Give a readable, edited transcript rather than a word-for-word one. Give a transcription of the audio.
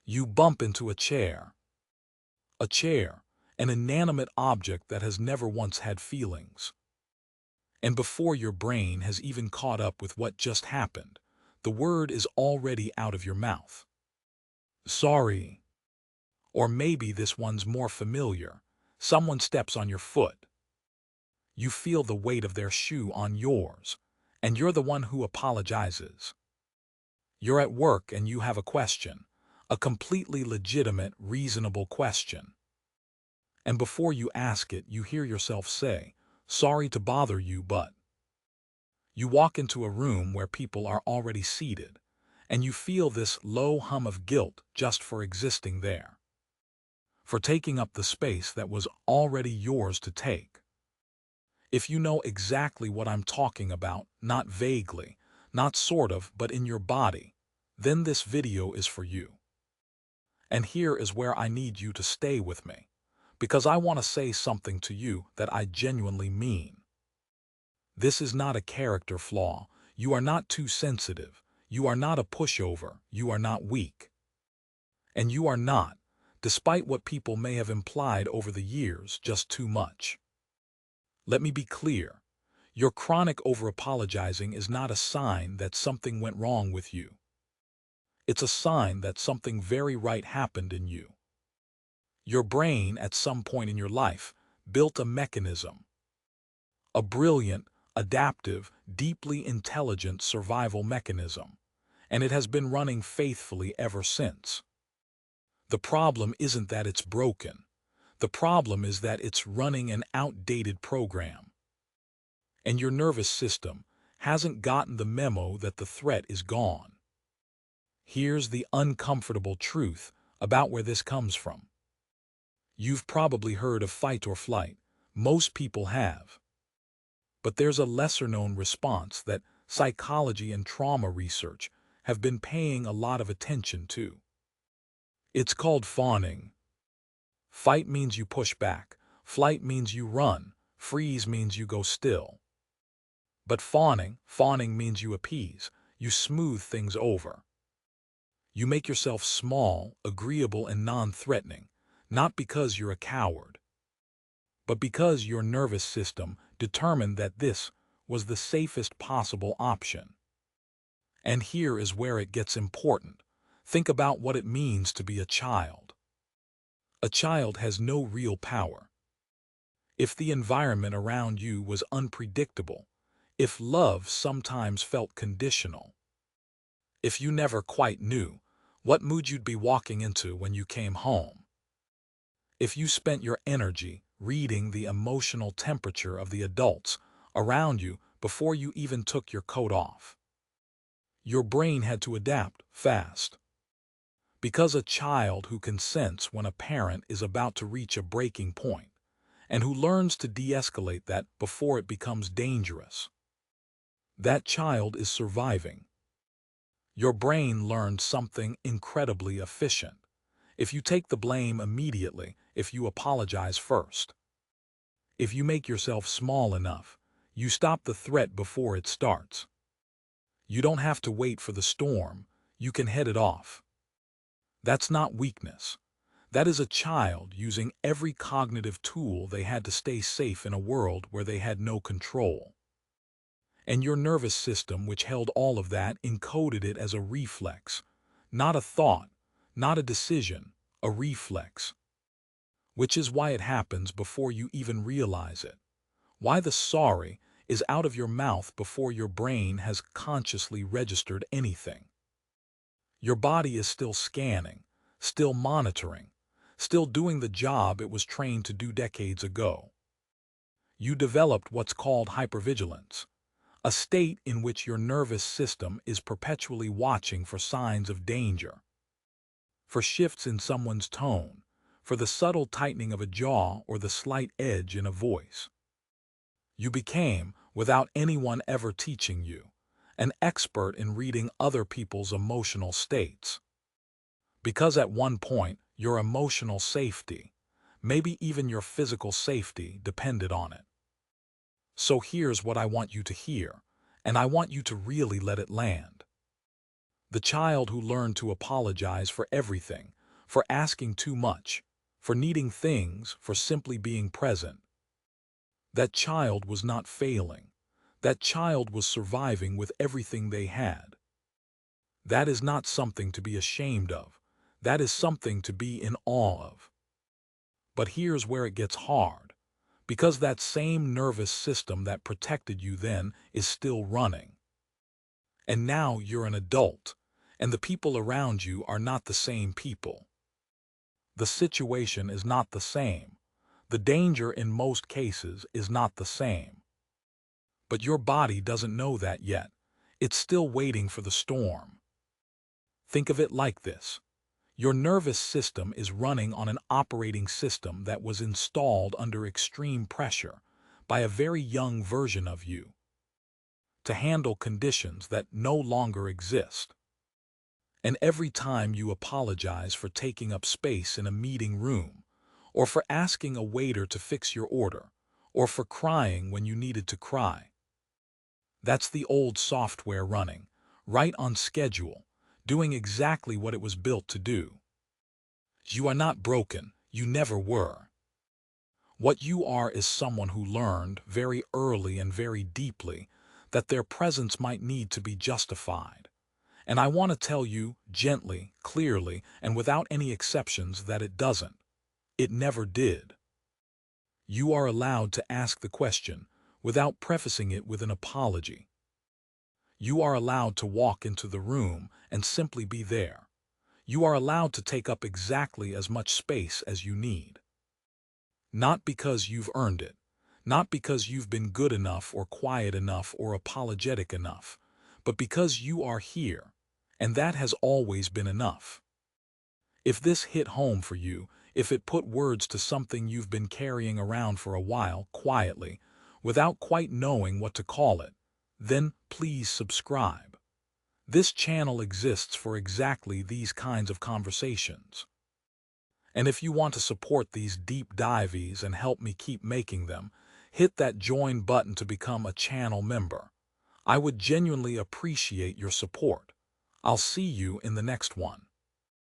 You bump into a chair, an inanimate object that has never once had feelings. And before your brain has even caught up with what just happened, the word is already out of your mouth. Sorry. Or maybe this one's more familiar. Someone steps on your foot. You feel the weight of their shoe on yours, and you're the one who apologizes. You're at work and you have a question, a completely legitimate, reasonable question. And before you ask it, you hear yourself say, "Sorry to bother you, but..." You walk into a room where people are already seated, and you feel this low hum of guilt just for existing there, for taking up the space that was already yours to take. If you know exactly what I'm talking about, not vaguely, not sort of, but in your body, then this video is for you. And here is where I need you to stay with me, because I want to say something to you that I genuinely mean. This is not a character flaw. You are not too sensitive. You are not a pushover. You are not weak. And you are not, despite what people may have implied over the years, just too much. Let me be clear. Your chronic over-apologizing is not a sign that something went wrong with you. It's a sign that something very right happened in you. Your brain, at some point in your life, built a mechanism. A brilliant, adaptive, deeply intelligent survival mechanism. And it has been running faithfully ever since. The problem isn't that it's broken. The problem is that it's running an outdated program. And your nervous system hasn't gotten the memo that the threat is gone. Here's the uncomfortable truth about where this comes from. You've probably heard of fight or flight. Most people have. But there's a lesser-known response that psychology and trauma research have been paying a lot of attention to. It's called fawning. Fight means you push back. Flight means you run. Freeze means you go still. But fawning means you appease. You smooth things over. You make yourself small, agreeable, and non-threatening, not because you're a coward, but because your nervous system determined that this was the safest possible option. And here is where it gets important. Think about what it means to be a child. A child has no real power. If the environment around you was unpredictable, if love sometimes felt conditional, if you never quite knew what mood you'd be walking into when you came home, if you spent your energy reading the emotional temperature of the adults around you before you even took your coat off, your brain had to adapt fast. Because a child who can sense when a parent is about to reach a breaking point, and who learns to de-escalate that before it becomes dangerous, that child is surviving. Your brain learned something incredibly efficient. If you take the blame immediately, if you apologize first, if you make yourself small enough, you stop the threat before it starts. You don't have to wait for the storm, you can head it off. That's not weakness. That is a child using every cognitive tool they had to stay safe in a world where they had no control. And your nervous system, which held all of that, encoded it as a reflex. Not a thought, not a decision, a reflex. Which is why it happens before you even realize it. Why the sorry is out of your mouth before your brain has consciously registered anything. Your body is still scanning, still monitoring, still doing the job it was trained to do decades ago. You developed what's called hypervigilance, a state in which your nervous system is perpetually watching for signs of danger, for shifts in someone's tone, for the subtle tightening of a jaw or the slight edge in a voice. You became, without anyone ever teaching you, an expert in reading other people's emotional states. Because at one point, your emotional safety, maybe even your physical safety, depended on it. So here's what I want you to hear, and I want you to really let it land. The child who learned to apologize for everything, for asking too much, for needing things, for simply being present. That child was not failing. That child was surviving with everything they had. That is not something to be ashamed of. That is something to be in awe of. But here's where it gets hard, because that same nervous system that protected you then is still running. And now you're an adult, and the people around you are not the same people. The situation is not the same. The danger in most cases is not the same. But your body doesn't know that yet. It's still waiting for the storm. Think of it like this. Your nervous system is running on an operating system that was installed under extreme pressure by a very young version of you to handle conditions that no longer exist. And every time you apologize for taking up space in a meeting room, or for asking a waiter to fix your order, or for crying when you needed to cry, that's the old software running, right on schedule, doing exactly what it was built to do. You are not broken. You never were. What you are is someone who learned very early and very deeply that their presence might need to be justified. And I want to tell you gently, clearly, and without any exceptions that it doesn't. It never did. You are allowed to ask the question without prefacing it with an apology. You are allowed to walk into the room and simply be there. You are allowed to take up exactly as much space as you need. Not because you've earned it, not because you've been good enough or quiet enough or apologetic enough, but because you are here, and that has always been enough. If this hit home for you, if it put words to something you've been carrying around for a while, quietly, without quite knowing what to call it, then please subscribe. This channel exists for exactly these kinds of conversations. And if you want to support these deep dives and help me keep making them, hit that join button to become a channel member. I would genuinely appreciate your support. I'll see you in the next one.